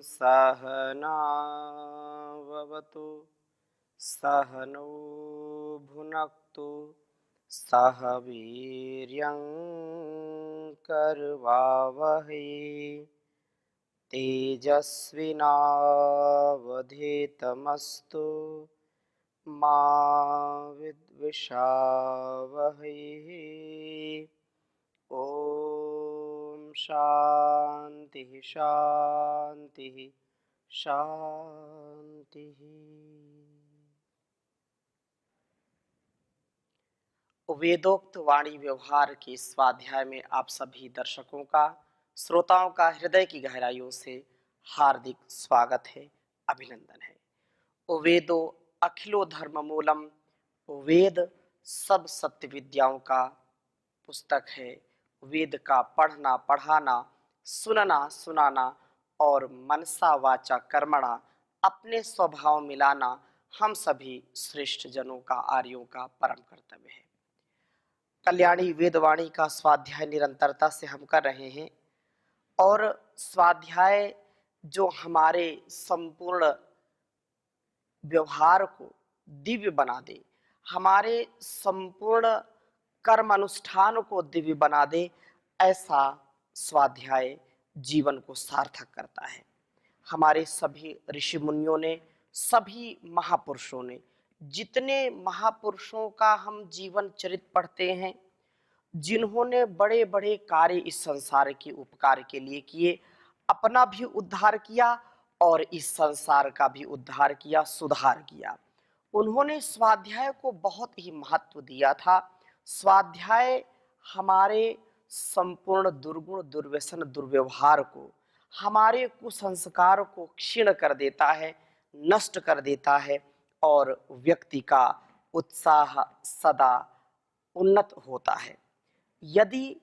सहनाववतु सहनौ भुनक्तु सह वीर्यं करवावहै तेजस्विनावधीतमस्तु मा विद्विषावहै। ओम शांति शांति शांति। वेदोक्त वाणी व्यवहार के स्वाध्याय में आप सभी दर्शकों का, श्रोताओं का हृदय की गहराइयों से हार्दिक स्वागत है, अभिनंदन है। वेदो अखिलो धर्म मूलम, वेद सब सत्य विद्याओं का पुस्तक है। वेद का पढ़ना पढ़ाना, सुनना सुनाना और मनसा वाचा कर्मणा अपने स्वभाव मिलाना हम सभी श्रेष्ठ जनों का, आर्यों का परम कर्तव्य है। कल्याणी वेदवाणी का स्वाध्याय निरंतरता से हम कर रहे हैं और स्वाध्याय जो हमारे संपूर्ण व्यवहार को दिव्य बना दे, हमारे संपूर्ण कर्म अनुष्ठान को दिव्य बना दे, ऐसा स्वाध्याय जीवन को सार्थक करता है। हमारे सभी ऋषि मुनियों ने, सभी महापुरुषों ने, जितने महापुरुषों का हम जीवन चरित्र पढ़ते हैं, जिन्होंने बड़े बड़े कार्य इस संसार के उपकार के लिए किए, अपना भी उद्धार किया और इस संसार का भी उद्धार किया, सुधार किया, उन्होंने स्वाध्याय को बहुत ही महत्व दिया था। स्वाध्याय हमारे संपूर्ण दुर्गुण, दुर्व्यसन, दुर्व्यवहार को, हमारे कुसंस्कार को क्षीण कर देता है, नष्ट कर देता है और व्यक्ति का उत्साह सदा उन्नत होता है। यदि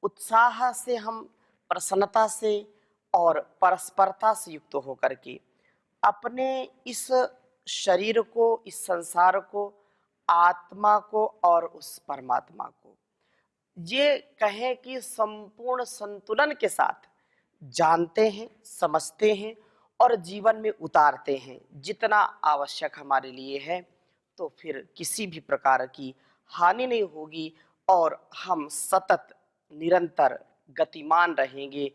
उत्साह से हम प्रसन्नता से और परस्परता से युक्त होकर के अपने इस शरीर को, इस संसार को, आत्मा को और उस परमात्मा को ये कहें कि संपूर्ण संतुलन के साथ जानते हैं, समझते हैं और जीवन में उतारते हैं, जितना आवश्यक हमारे लिए है, तो फिर किसी भी प्रकार की हानि नहीं होगी और हम सतत निरंतर गतिमान रहेंगे।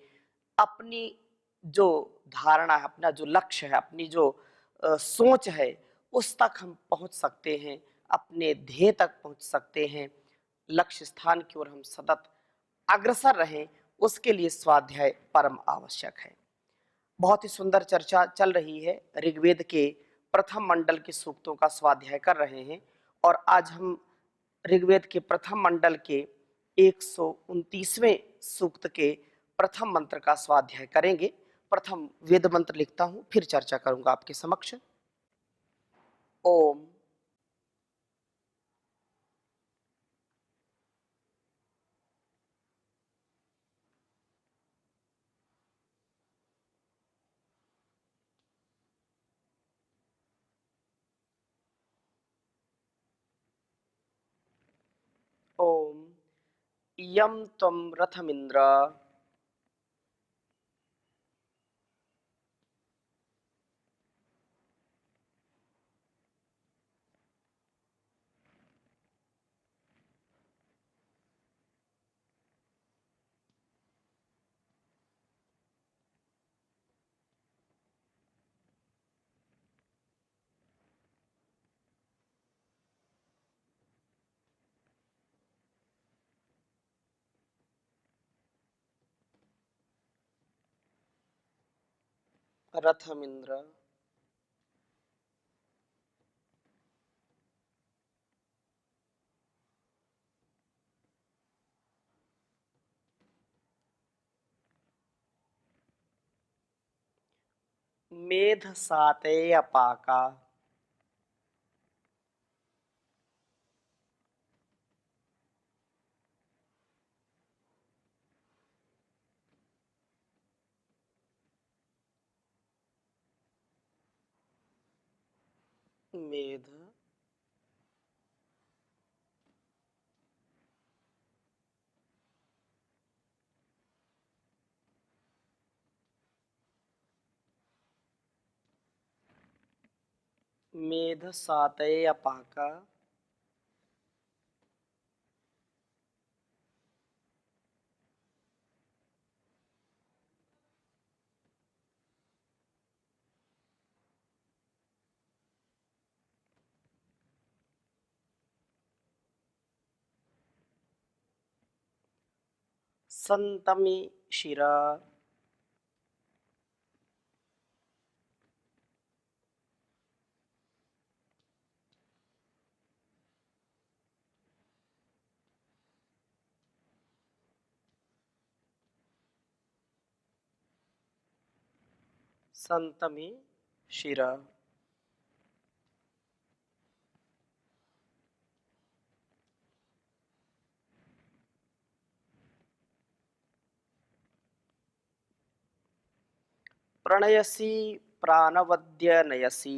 अपनी जो धारणा है, अपना जो लक्ष्य है, अपनी जो सोच है, उस तक हम पहुंच सकते हैं, अपने ध्येय तक पहुंच सकते हैं। लक्ष्य स्थान की ओर हम सतत अग्रसर रहें, उसके लिए स्वाध्याय परम आवश्यक है। बहुत ही सुंदर चर्चा चल रही है। ऋग्वेद के प्रथम मंडल के सूक्तों का स्वाध्याय कर रहे हैं और आज हम ऋग्वेद के प्रथम मंडल के 129वें सूक्त के प्रथम मंत्र का स्वाध्याय करेंगे। प्रथम वेद मंत्र लिखता हूं, फिर चर्चा करूंगा आपके समक्ष। ओम ओम यम त्वं रथमिंद्र रथमिंद्र मेध साते अपाका मेध मेध सातय अपाक संतमी शिरा संतमी शिरा। प्रणयसी प्राणवद्य नयसी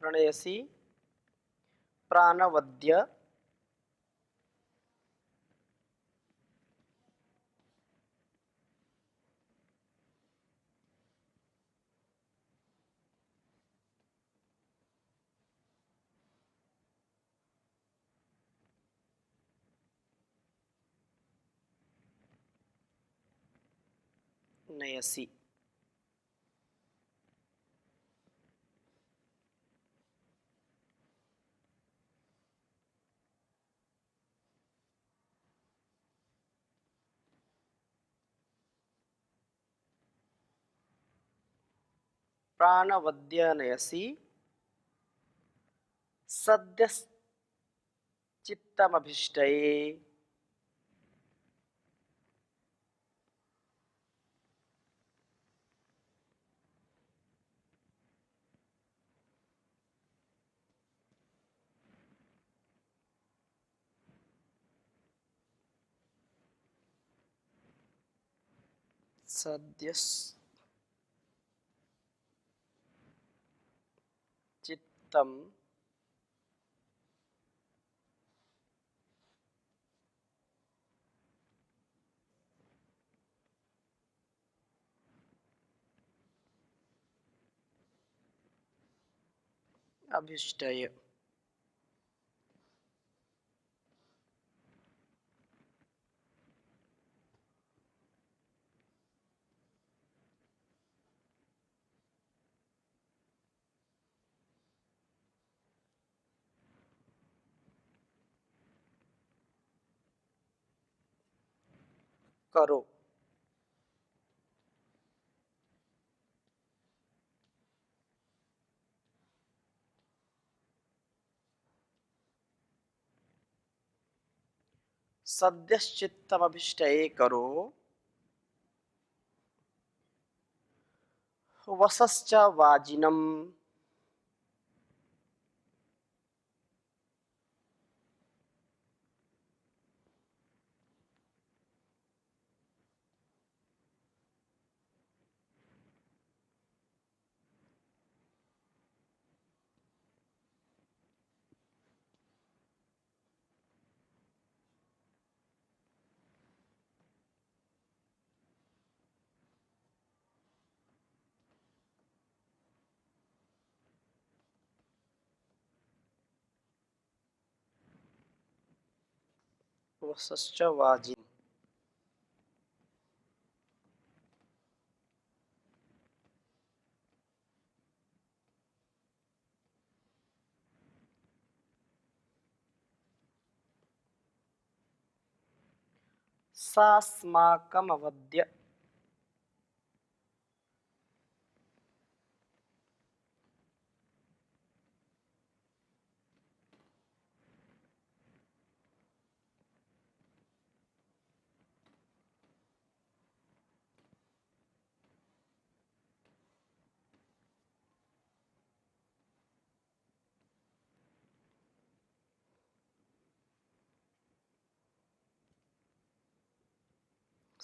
प्रणयसी प्राणवद्य नयसी। प्राणवद्य नयसी सद्यश्चित्तमभीष्टये सद्यश्चित्तम अभीष्टये। करो। सद्यश्चित्तमभीष्टये करो। वसश्च वाजिनम् वसश्च वाजिन। सास्माकमवद्य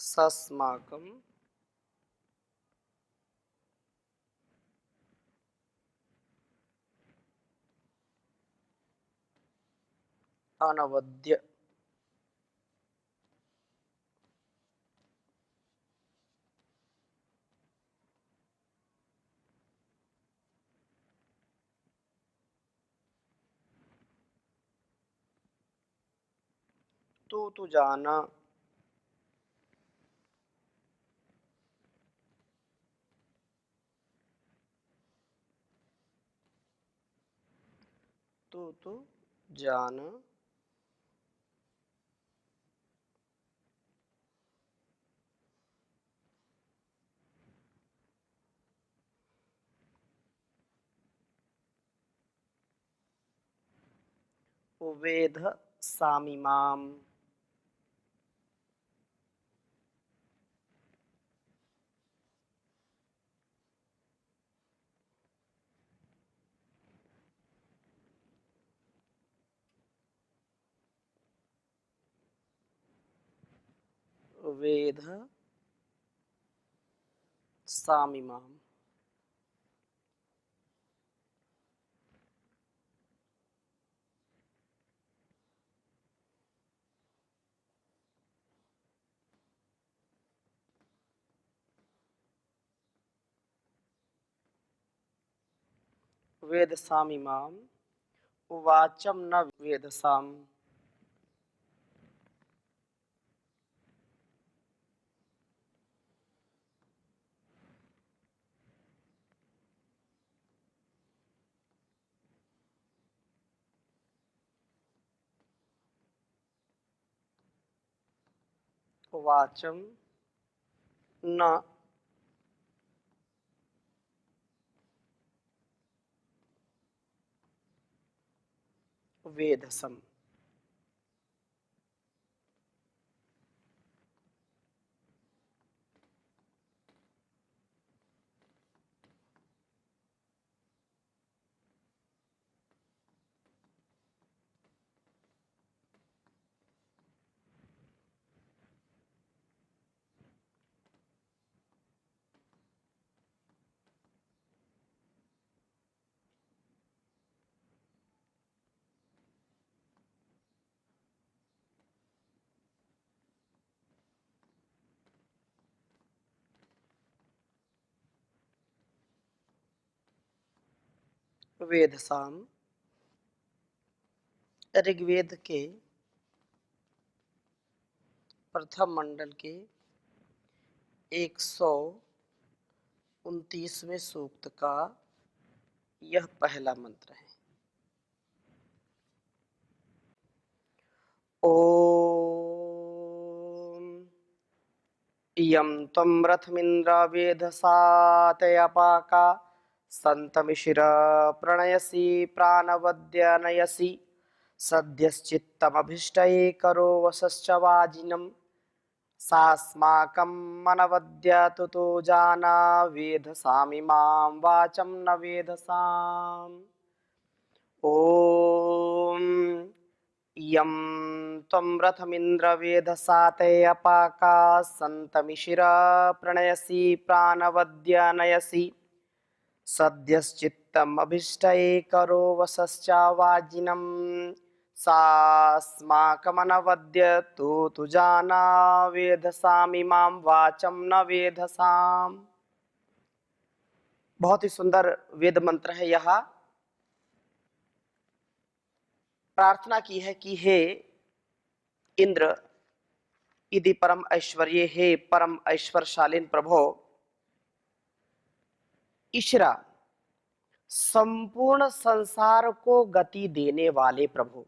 सस्माकम अनवद्य तू जाना तू जान वेद सामिमाम वेद सामिमाम वेद सामिमाम वाचम न वेदसाम वाचम न वेदसम वेदसाम ऋग्वेद के प्रथम मंडल के 129वें सूक्त का यह पहला मंत्र है। ओम यम त्वं रथमिन्द्र वेधसातयपाका सन्तमिशिर प्रणयसि प्राणवद्यनयसि सद्यश्चित्तमभीष्टये करो वसश्च वाजिनं सास्माकं मनवद्यतु तो जाना वेधसामिमां वाचं न वेधसाम्। ॐ यं त्वं रथमिन्द्र वेधसातयपाका सन्तमिशिर प्रणयसि प्राणवद्यनयसि सद्यश्चित्तमभीष्टये करो वसश्च वाजिनं सास्माकमनवद्यतु तु जाना वेधसामिमां वाचं न वेधसाम्। बहुत ही सुंदर वेद मंत्र है। यह प्रार्थना की है कि हे इंद्र इति परम ऐश्वर्य, हे परम ऐश्वर्यशालीन प्रभो, ईश्वरा संपूर्ण संसार को गति देने वाले प्रभु,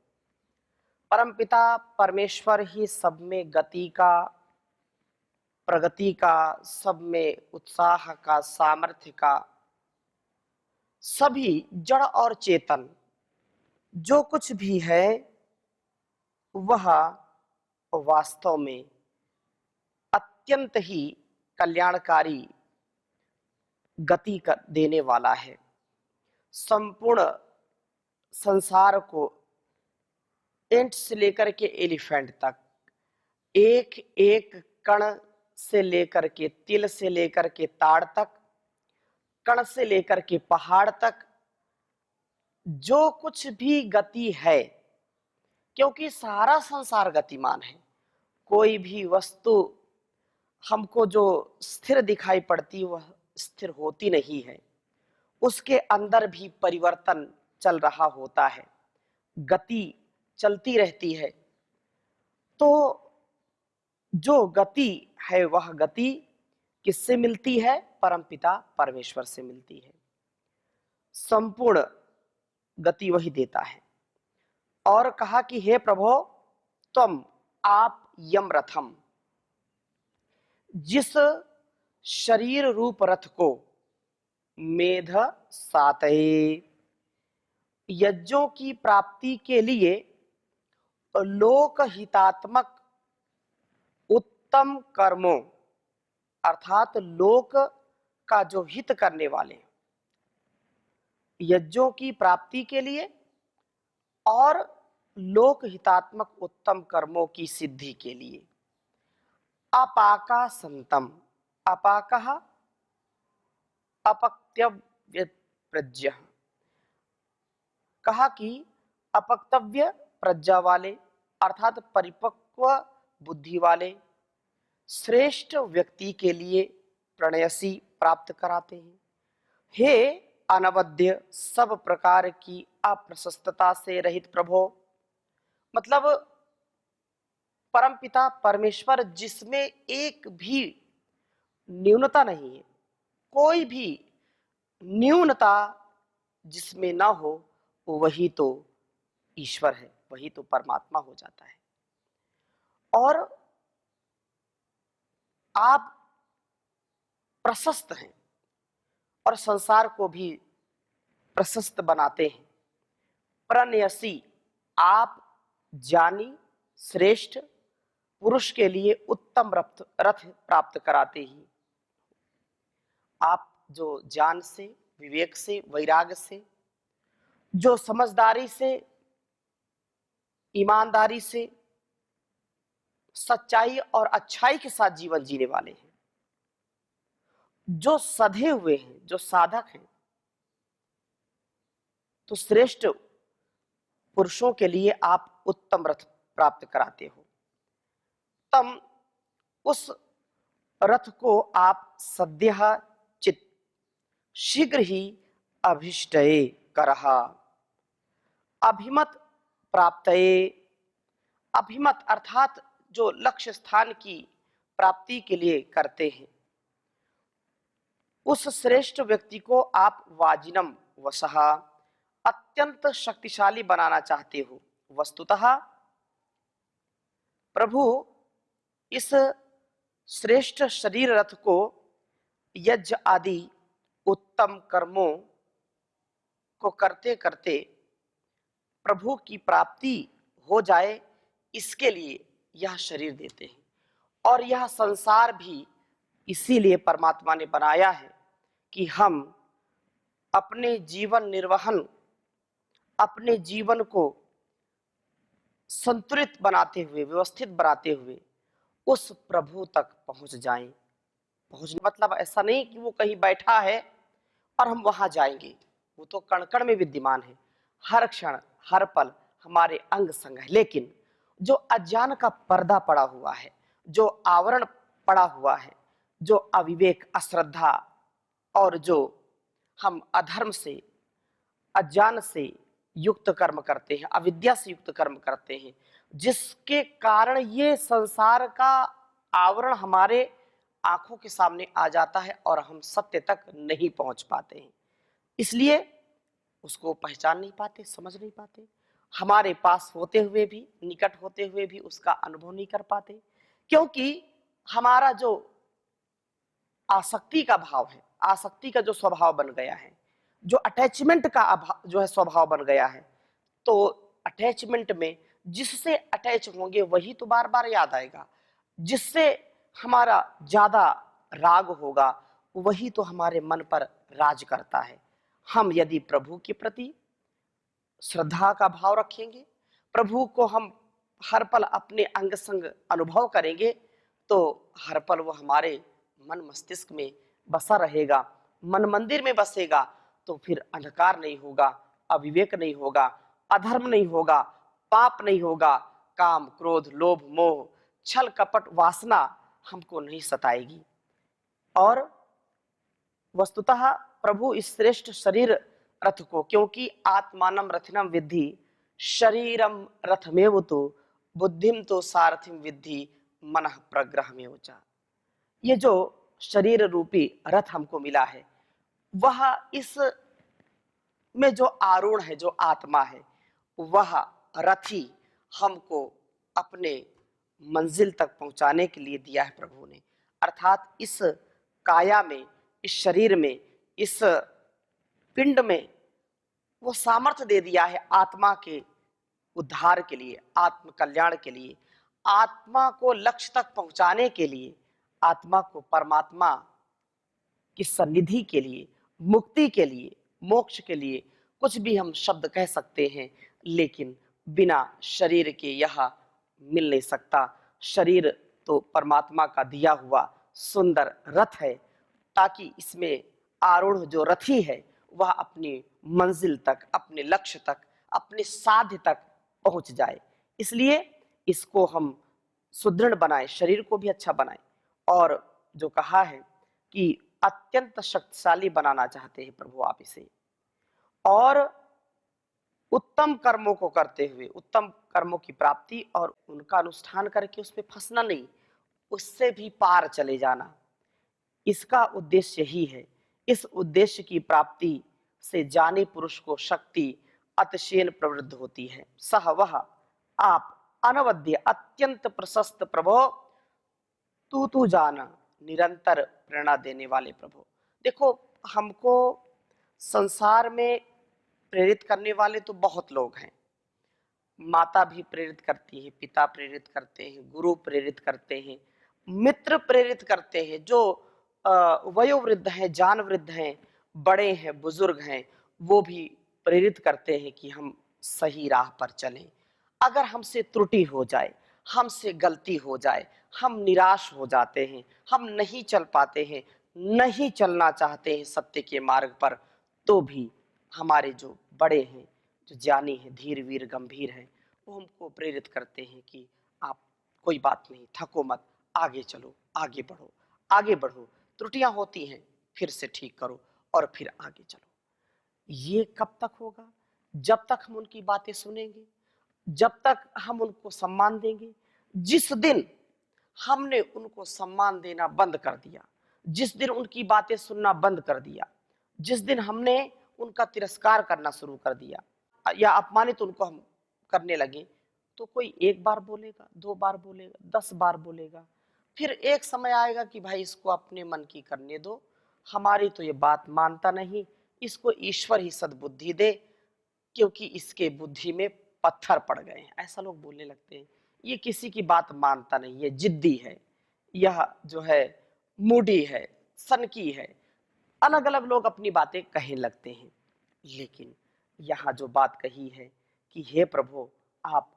परमपिता परमेश्वर ही सब में गति का, प्रगति का, सब में उत्साह का, सामर्थ्य का, सभी जड़ और चेतन जो कुछ भी है वह वास्तव में अत्यंत ही कल्याणकारी गति कर देने वाला है। संपूर्ण संसार को एंट से लेकर के एलिफेंट तक एक एक कण से लेकर के तिल से लेकर के ताड़ तक, कण से लेकर के पहाड़ तक, जो कुछ भी गति है, क्योंकि सारा संसार गतिमान है, कोई भी वस्तु हमको जो स्थिर दिखाई पड़ती वह स्थिर होती नहीं है, उसके अंदर भी परिवर्तन चल रहा होता है, गति चलती रहती है। तो जो गति है वह गति किससे मिलती है? परमपिता परमेश्वर से मिलती है। संपूर्ण गति वही देता है। और कहा कि हे प्रभो तुम आप यम रथम, जिस शरीर रूप रथ को मेध सातये, यज्ञों की प्राप्ति के लिए लोक हितात्मक उत्तम कर्मों, अर्थात लोक का जो हित करने वाले, यज्ञों की प्राप्ति के लिए और लोक हितात्मक उत्तम कर्मों की सिद्धि के लिए अपाका संतम, अपाकः अपक्तव्य प्रज्ञ, कहा कि अपक्तव्य प्रज्ञा वाले अर्थात परिपक्व बुद्धि वाले श्रेष्ठ व्यक्ति के लिए प्रणयसी प्राप्त कराते हैं। हे अनवद्य सब प्रकार की अप्रशस्तता से रहित प्रभो, मतलब परमपिता परमेश्वर जिसमें एक भी न्यूनता नहीं है, कोई भी न्यूनता जिसमें ना हो, वही तो ईश्वर है, वही तो परमात्मा हो जाता है। और आप प्रशस्त हैं और संसार को भी प्रशस्त बनाते हैं। प्रणयसी, आप ज्ञानी श्रेष्ठ पुरुष के लिए उत्तम रथ प्राप्त कराते ही। आप जो ज्ञान से, विवेक से, वैराग्य से, जो समझदारी से, ईमानदारी से, सच्चाई और अच्छाई के साथ जीवन जीने वाले हैं, जो सधे हुए हैं, जो साधक हैं, तो श्रेष्ठ पुरुषों के लिए आप उत्तम रथ प्राप्त कराते हो। तम, उस रथ को आप सद्यः चित, शीघ्र ही अभिष्टये करहा, अभिमत प्राप्तये, अभिमत अर्थात जो लक्ष्य स्थान की प्राप्ति के लिए करते हैं, उस श्रेष्ठ व्यक्ति को आप वाजिनम वसहा, अत्यंत शक्तिशाली बनाना चाहते हो। वस्तुतः प्रभु इस श्रेष्ठ शरीर रथ को यज्ञ आदि उत्तम कर्मों को करते करते प्रभु की प्राप्ति हो जाए, इसके लिए यह शरीर देते हैं। और यह संसार भी इसीलिए परमात्मा ने बनाया है कि हम अपने जीवन निर्वहन, अपने जीवन को संतुलित बनाते हुए, व्यवस्थित बनाते हुए उस प्रभु तक पहुंच जाएं। पहुंचने मतलब ऐसा नहीं कि वो कहीं बैठा है और हम वहां जाएंगे, वो तो कण कण में विद्यमान है, हर क्षण हर पल हमारे अंग संग है। लेकिन जो अज्ञान का पर्दा पड़ा हुआ है, जो आवरण पड़ा हुआ है, जो अविवेक, अश्रद्धा और जो हम अधर्म से, अज्ञान से युक्त कर्म करते हैं, अविद्या से युक्त कर्म करते हैं, जिसके कारण ये संसार का आवरण हमारे आंखों के सामने आ जाता है और हम सत्य तक नहीं पहुंच पाते हैं। इसलिए उसको पहचान नहीं पाते, समझ नहीं पाते, हमारे पास होते हुए भी, निकट होते हुए भी उसका अनुभव नहीं कर पाते, क्योंकि हमारा जो आसक्ति का भाव है, आसक्ति का जो स्वभाव बन गया है, जो अटैचमेंट का जो है स्वभाव बन गया है, तो अटैचमेंट में जिससे अटैच होंगे वही तो बार बार याद आएगा, जिससे हमारा ज्यादा राग होगा वही तो हमारे मन पर राज करता है। हम यदि प्रभु के प्रति श्रद्धा का भाव रखेंगे, प्रभु को हम हर पल अपने अंग संग अनुभव करेंगे, तो हर पल वो हमारे मन मस्तिष्क में बसा रहेगा, मन मंदिर में बसेगा, तो फिर अंधकार नहीं होगा, अविवेक नहीं होगा, अधर्म नहीं होगा, पाप नहीं होगा, काम, क्रोध, लोभ, मोह, छल, कपट, वासना हमको नहीं सताएगी। और वस्तुतः प्रभु इस श्रेष्ठ शरीर रथ को, क्योंकि आत्मानम रथिनम विद्धि शरीरम रथमेव तो बुद्धिम तो सारथिम विद्धि मनः प्रग्रहमेव च। ये जो शरीर रूपी रथ हमको मिला है, वह इस में जो आरूढ़ है, जो आत्मा है, वह रथी हमको अपने मंजिल तक पहुंचाने के लिए दिया है प्रभु ने। अर्थात इस काया में, इस शरीर में, इस पिंड में वो सामर्थ्य दे दिया है आत्मा के उद्धार के लिए, आत्म कल्याण के लिए, आत्मा को लक्ष्य तक पहुंचाने के लिए, आत्मा को परमात्मा की सन्निधि के लिए, मुक्ति के लिए, मोक्ष के लिए, कुछ भी हम शब्द कह सकते हैं, लेकिन बिना शरीर के यह मिल नहीं सकता। शरीर तो परमात्मा का दिया हुआ सुंदर रथ है, ताकि इसमें आरूढ़ जो रथी है वह अपनी मंजिल तक, अपने लक्ष्य तक, अपने साध्य तक पहुंच जाए। इसलिए इसको हम सुदृढ़ बनाएं, शरीर को भी अच्छा बनाएं। और जो कहा है कि अत्यंत शक्तिशाली बनाना चाहते हैं प्रभु आप इसे, और उत्तम कर्मों को करते हुए, उत्तम कर्मों की प्राप्ति और उनका अनुष्ठान करके उसमें फंसना नहीं, उससे भी पार चले जाना, इसका उद्देश्य यही है। इस उद्देश्य की प्राप्ति से जाने पुरुष को शक्ति अतिशय प्रवृद्ध होती है। सह वह आप अनवद्य अत्यंत प्रशस्त प्रभो तू जाना, निरंतर प्रेरणा देने वाले प्रभु। देखो, हमको संसार में प्रेरित करने वाले तो बहुत लोग हैं। माता भी प्रेरित करती है, पिता प्रेरित करते हैं, गुरु प्रेरित करते हैं, मित्र प्रेरित करते हैं, जो वयोवृद्ध हैं, जान वृद्ध हैं, बड़े हैं, बुजुर्ग हैं, वो भी प्रेरित करते हैं कि हम सही राह पर चलें। अगर हमसे त्रुटि हो जाए, हमसे गलती हो जाए, हम निराश हो जाते हैं, हम नहीं चल पाते हैं, नहीं चलना चाहते हैं सत्य के मार्ग पर, तो भी हमारे जो बड़े हैं, जो ज्ञानी हैं, धीर वीर गंभीर हैं, वो हमको प्रेरित करते हैं कि आप कोई बात नहीं, थको मत, आगे चलो, आगे बढ़ो, आगे बढ़ो, त्रुटियां होती हैं, फिर से ठीक करो और फिर आगे चलो। ये कब तक होगा? जब तक हम उनकी बातें सुनेंगे, जब तक हम उनको सम्मान देंगे। जिस दिन हमने उनको सम्मान देना बंद कर दिया, जिस दिन उनकी बातें सुनना बंद कर दिया, जिस दिन हमने उनका तिरस्कार करना शुरू कर दिया या अपमानित उनको हम करने लगे, तो कोई एक बार बोलेगा, दो बार बोलेगा, 10 बार बोलेगा, फिर एक समय आएगा कि भाई इसको अपने मन की करने दो, हमारी तो ये बात मानता नहीं, इसको ईश्वर ही सद्बुद्धि दे, क्योंकि इसके बुद्धि में पत्थर पड़ गए हैं। ऐसा लोग बोलने लगते हैं, ये किसी की बात मानता नहीं, ये जिद्दी है, यह जो है मूडी है, सनकी है, अलग अलग लोग अपनी बातें कहने लगते हैं। लेकिन यहाँ जो बात कही है कि हे प्रभु आप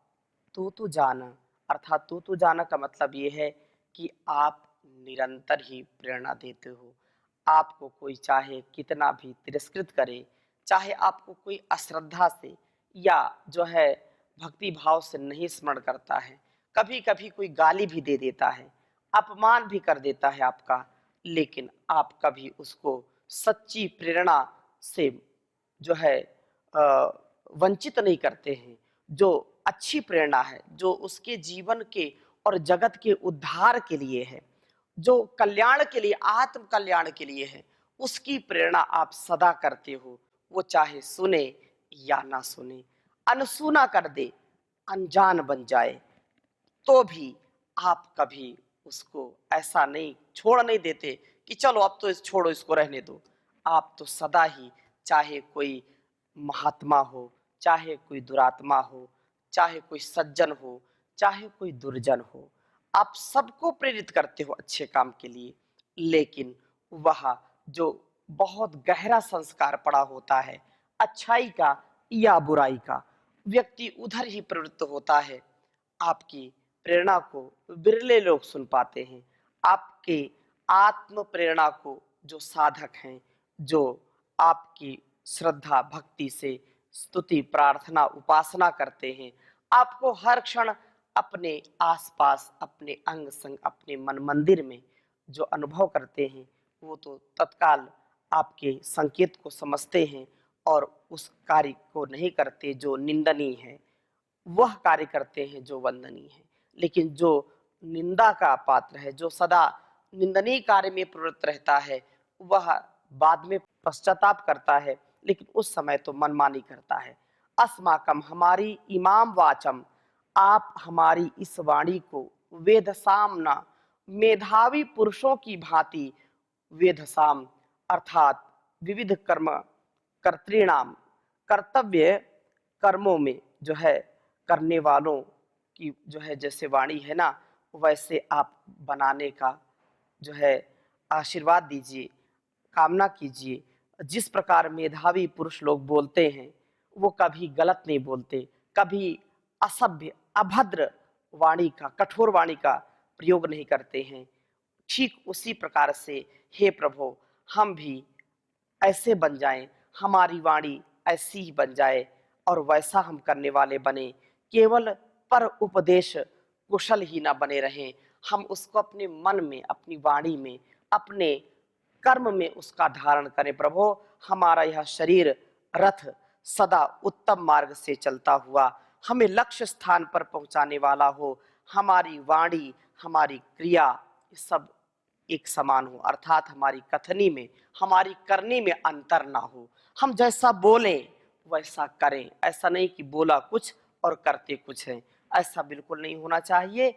तू जाना, अर्थात तू जाना का मतलब ये है कि आप निरंतर ही प्रेरणा देते हो। आपको कोई चाहे कितना भी तिरस्कृत करे, चाहे आपको कोई अश्रद्धा से या जो है भक्ति भाव से नहीं स्मरण करता है, कभी कभी कोई गाली भी दे देता है, अपमान भी कर देता है आपका, लेकिन आप कभी उसको सच्ची प्रेरणा से जो है वंचित नहीं करते हैं। जो अच्छी प्रेरणा है, जो उसके जीवन के और जगत के उद्धार के लिए है, जो कल्याण के लिए, आत्म कल्याण के लिए है, उसकी प्रेरणा आप सदा करते हो। वो चाहे सुने या ना सुने, अनसुना कर दे, अनजान बन जाए, तो भी आप कभी उसको ऐसा नहीं छोड़ नहीं देते कि चलो अब तो छोड़ो, इसको रहने दो। आप तो सदा ही, चाहे कोई महात्मा हो, चाहे कोई दुरात्मा हो, चाहे कोई सज्जन हो, चाहे कोई दुर्जन हो, आप सबको प्रेरित करते हो अच्छे काम के लिए। लेकिन वह जो बहुत गहरा संस्कार पड़ा होता है अच्छाई का या बुराई का, व्यक्ति उधर ही प्रवृत्त होता है। आपकी प्रेरणा को बिरले लोग सुन पाते हैं। आपके आत्म प्रेरणा को जो साधक हैं, जो आपकी श्रद्धा भक्ति से स्तुति प्रार्थना उपासना करते हैं, आपको हर क्षण अपने आसपास अपने अंग संग अपने मन मंदिर में जो अनुभव करते हैं, वो तो तत्काल आपके संकेत को समझते हैं और उस कार्य को नहीं करते जो निंदनीय है, वह कार्य करते हैं जो वंदनीय है। लेकिन जो निंदा का पात्र है, जो सदा निंदनीय कार्य में प्रवृत्त रहता है, वह बाद में पश्चाताप करता है, लेकिन उस समय तो मनमानी करता है। अस्माकम हमारी इमाम वाचम, आप हमारी इस वाणी को वेदसामना मेधावी पुरुषों की भांति वेदसाम अर्थात विविध कर्म कर्तृणाम कर्तव्य कर्मों में जो है करने वालों की जो है जैसे वाणी है ना, वैसे आप बनाने का जो है आशीर्वाद दीजिए, कामना कीजिए। जिस प्रकार मेधावी पुरुष लोग बोलते हैं, वो कभी गलत नहीं बोलते, कभी असभ्य अभद्र वाणी का कठोर वाणी का प्रयोग नहीं करते हैं। ठीक उसी प्रकार से हे प्रभु, हम भी ऐसे बन जाएं, हमारी वाणी ऐसी ही बन जाए और वैसा हम करने वाले बने। केवल पर उपदेश कुशल ही ना बने रहें, हम उसको अपने मन में अपनी वाणी में अपने कर्म में उसका धारण करें। प्रभु, हमारा यह शरीर रथ सदा उत्तम मार्ग से चलता हुआ हमें लक्ष्य स्थान पर पहुंचाने वाला हो। हमारी वाणी हमारी क्रिया सब एक समान हो, अर्थात हमारी कथनी में हमारी करनी में अंतर ना हो। हम जैसा बोलें वैसा करें, ऐसा नहीं कि बोला कुछ और करते कुछ हैं, ऐसा बिल्कुल नहीं होना चाहिए।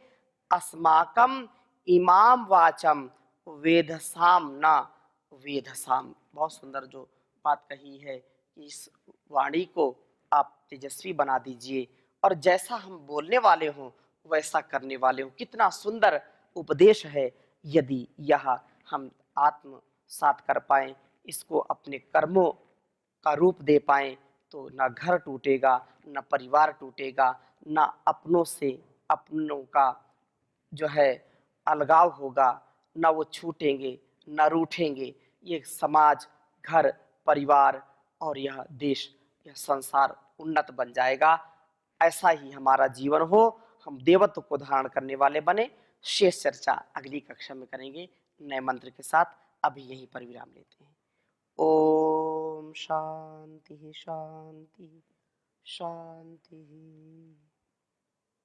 अस्माकम इमाम वाचम वेधसाम ना वेधसाम, बहुत सुंदर जो बात कही है कि इस वाणी को आप तेजस्वी बना दीजिए और जैसा हम बोलने वाले हों वैसा करने वाले हों। कितना सुंदर उपदेश है। यदि यह हम आत्मसात कर पाएं, इसको अपने कर्मों का रूप दे पाएं, तो ना घर टूटेगा, ना परिवार टूटेगा, ना अपनों से अपनों का जो है अलगाव होगा, ना वो छूटेंगे, ना रूठेंगे। ये समाज, घर, परिवार और यह देश, यह संसार उन्नत बन जाएगा। ऐसा ही हमारा जीवन हो, हम देवत्व को धारण करने वाले बने। शेष चर्चा अगली कक्षा में करेंगे नए मंत्र के साथ। अभी यहीं पर विराम लेते हैं। ओम शांति शांति शांति।